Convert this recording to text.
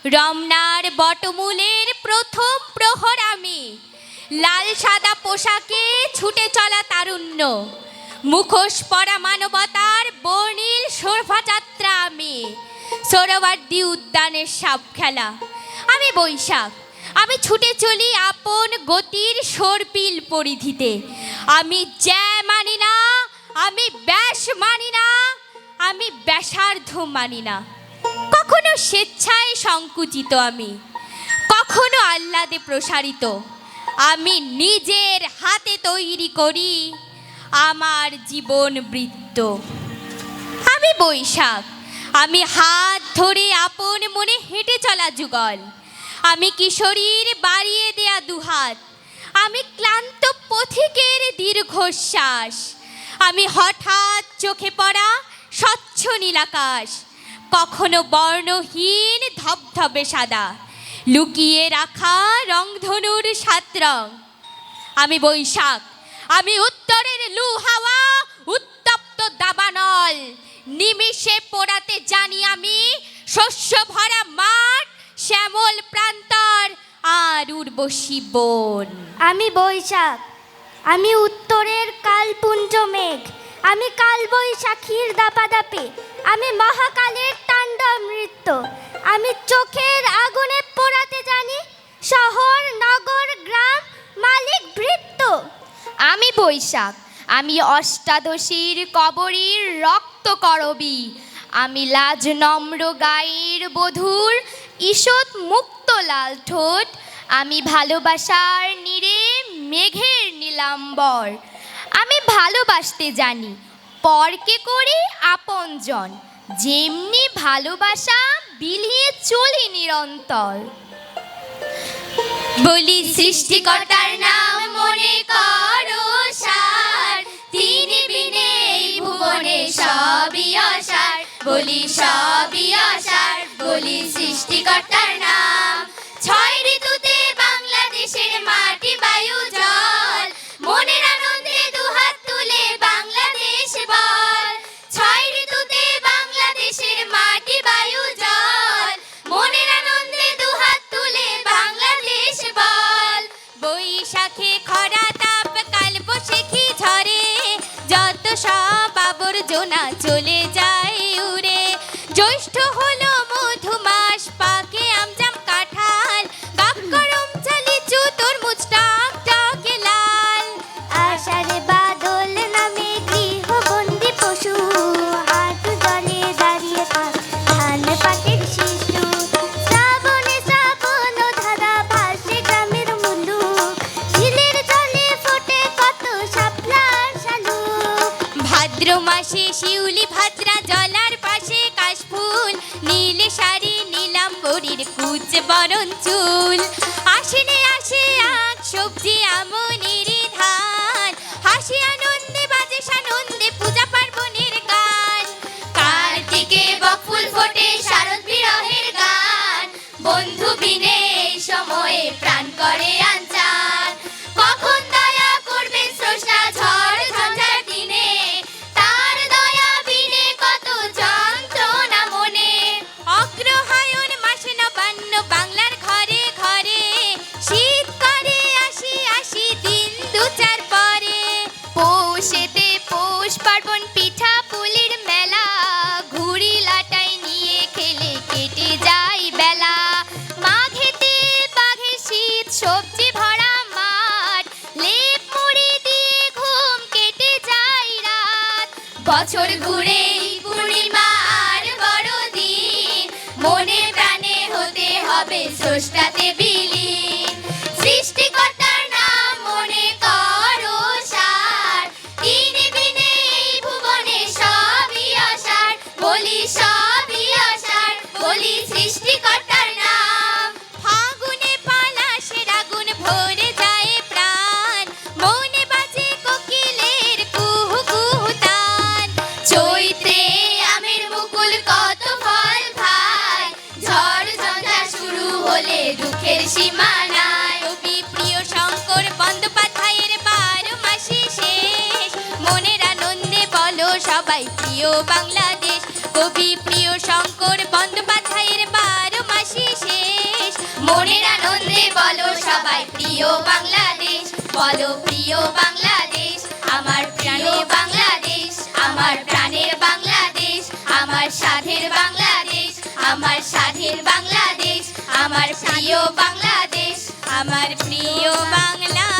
রমনার বটমূলের প্রথম প্রহর আমি, লাল সাদা পোশাকে ছুটে চলা তারুণ্য, মুখোশ পরা মানবতার বর্ণিল শোভাযাত্রা আমি, সোহরাওয়ার্দী উদ্যানের সাপ খেলা। আমি বৈশাখ, আমি ছুটে চলি আপন গতির সর্পিল পরিধিতে। আমি জ্যা মানি না, আমি ব্যাস মানি না, আমি ব্যাসার্ধ মানি না। কখনো স্বেচ্ছায় সংকুচিত আমি, কখনো আহ্লাদে প্রসারিত। আমি নিজের হাতে তৈরি করি আমার জীবন বৃত্ত। আমি বৈশাখ, আমি হাত ধরে আপন মনে হেঁটে চলা যুগল। আমি কিশোরীর বাড়িয়ে দেয়া দুহাত, আমি ক্লান্ত পথিকের দীর্ঘশ্বাস। আমি হঠাৎ চোখে পড়া স্বচ্ছ নীলাকাশ, কখনো বর্ণহীন ধবধবে সাদা, লুকিয়ে রাখা রংধনুর সাত রং। আমি বৈশাখ, আমি উত্তরের লু হাওয়া, উত্তপ্ত দাবানল। নিমিষে পোড়াতে জানি আমি শস্য ভরা মাঠ, শ্যামল প্রান্তর আর উর্বশী বন। আমি বৈশাখ, আমি উত্তরের কালপুঞ্জ মেঘ, আমি কালবৈশাখীর দাপাদাপি, আমি মহাকালের তাণ্ডব নৃত্য। আমি চোখের আগুনে পোড়াতে জানি শহর, নগর, গ্রাম, মালিক, ভৃত্য। আমি বৈশাখ, আমি অষ্টাদশীর কবরীর রক্ত করবী, আমি লাজ নম্র গায়ের বধূর ঈষৎ মুক্ত লাল ঠোঁট, আমি ভালোবাসার নীরে মেঘের নীলাম্বর। আমি ভালোবাসতে জানি পরকে করে আপনজন, যেমনি ভালোবাসা বিলিয়ে চলি নিরন্তর। বলি সৃষ্টিকর্তার নাম মনে করো সার, তিনি বিনে এই ভুবনে সবই অসার। বলি সবই অসার, বলি সৃষ্টিকর্তার নাম। ছয় ঋতুতে বাংলাদেশের মাটি বায়ু জল, মনের আনন্দে দুহাত তুলে বাংলাদেশ বল। ছয় ঋতুতে বাংলাদেশের মাটি বায়ু জল, মনের আনন্দে দুহাত তুলে বাংলাদেশ বল। বৈশাখে খরা তাপ, কাল বৈশাখী ঝরে, যত সব আবর্জনা চলে যায় উড়ে। জ্যৈষ্ঠ হলো মধুমাস, পাকে আমজাম কাঁঠাল, গাব গরম লিচু তরমুজ টক টকে লাল। আষাঢ়ে বাদল নামে গৃহবন্দী পশু, হাঁটু জলে দাঁড়িয়ে থাক ধান পাটের শিশু। শ্রাবণে শ্রাবণ ধারা ভাসে গ্রামের মুলুক, ঝিলের জলে ফোটে কত শাপলার শালুক। ভাদ্র মাসে শিউলি ভাদ্রা জলার পাশে কাশফুল, নীলে শাড়ি নীলাম্বরীর কুচ বরণ চুল। আশ্বিনে আসে আখ সবজি আমনের ধান, হাসি আনন্দে বাজে সানন্দে পূজা পার্বণের গান। কার্তিকে বকফুল ফোটে শারদ বিরহের গান, বন্ধু বিনে এই সময়ে প্রাণ করে আনচান। কখন দয়া করবেন স্রষ্টা ঝড় ঝঞ্ঝার দিনে, তার দয়া বিনে কত যন্ত্রণা মনে। অগ্রহায়ণ মাসে নবান্ন বাংলার ঘরে ঘরে, শীত করে আসি আসি দিন দু চার পরে। পৌষেতে পৌষ পার্বণ, পিঠা পুলির মেলা, ঘুড়ি লাটাই নিয়ে খেলে কেটে যায় বেলা। মাঘেতে বাঘে শীত, সবজি ভরা মাঠ, লেপ মুড়ি দিয়ে ঘুম কেটে যায় রাত। বছর ঘুরে পূর্ণিমা আর বড়দিন, মনে প্রাণে হতে হবে স্রষ্টাতে বিলীন। সৃষ্টিকর্তার নাম মনে করো সার, তিনি বিনে এই ভুবনে সবই অসার। বলি সবই অসার, বলি সৃষ্টিকর্তার নাম। ফাগুনে পলাশের আগুন ভরে যায় প্রাণ, মনে বাজে কোকিলের কুহু কুহু তান। চৈত্রে আমের মুকুল কত ফল খায়, ঝড় ঝঞ্ঝা শুরু হলে দুঃখের সীমা নাই। কবি প্রিয় শঙ্কর বন্দ্যোপাধ্যায়ের 12 মাসে শেষ, মনের আনন্দে বলো সবাই প্রিয় বাংলাদেশ। কবি প্রিয় শঙ্কর বন্দ্যোপাধ্যায়ের 12 মাসে শেষ। মনের আনন্দে বলো সবাই প্রিয় বাংলাদেশ, বলো প্রিয় বাংলাদেশ, আমার প্রিয় বাংলাদেশ, আমার প্রাণের বাংলাদেশ, আমার স্বাধীন বাংলাদেশ, আমার স্বাধীন বাংলাদেশ, আমার প্রিয় বাংলাদেশ, আমার প্রিয় বাংলা